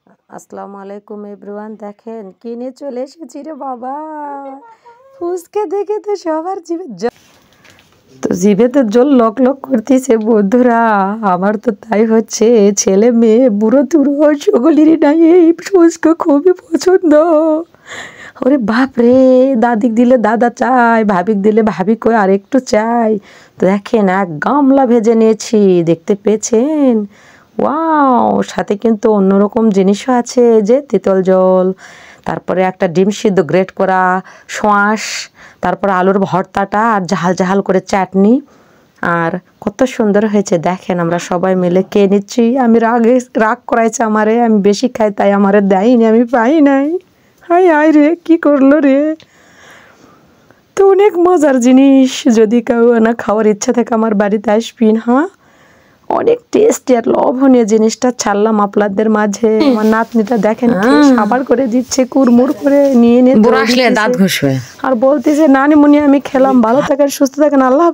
আসসালামু আলাইকুম এভরিওয়ান, দেখেন কি নিয়ে চলে এসেছি রে বাবা। ফুচকা দেখে তো সবার জিভে তো জল লক লক করতেছে বন্ধুরা। আমার তো তাই হচ্ছে, ছেলে মেয়ে বুড়ো তুড়ো সকলেরই নাই এই ফুচকা খুবই পছন্দ। ওরে বাপ রে, দাদিক দিলে দাদা চাই, ভাবিক দিলে ভাবি কই আর একটু চাই। তো দেখেন এক গামলা ভেজে নিয়েছি, দেখতে পেয়েছেন? ওয়াও, সাথে কিন্তু অন্যরকম জিনিসও আছে, যে তেঁতুল জল, তারপরে একটা ডিম সিদ্ধ গ্রেট করা, সোঁয়াশ, তারপর আলুর ভর্তাটা আর ঝাল ঝাল করে চাটনি। আর কত সুন্দর হয়েছে দেখেন, আমরা সবাই মিলে খেয়ে নিচ্ছি। আমি রাগ করাইছে আমারে, আমি বেশি খাই তাই আমারে দেয়নি, আমি পাই নাই। হাই হাই রে, কি করলো রে। তো অনেক মজার জিনিস, যদি কেউ না খাওয়ার ইচ্ছা থাকে আমার বাড়িতে আসবিন। হ্যাঁ, অনেক টেস্টি আর লোভনীয় জিনিসটা ছাড়লাম আপনাদের মাঝে। আমার নাতনিটা দেখেন সাবার করে দিচ্ছে, কুড়মুড় করে নিয়ে নিয়ে আসলে দাঁত ঘষবে আর বলতেছে নানি মুনি আমি খেলাম, ভালো থাকেন সুস্থ থাকেন, আল্লাহ।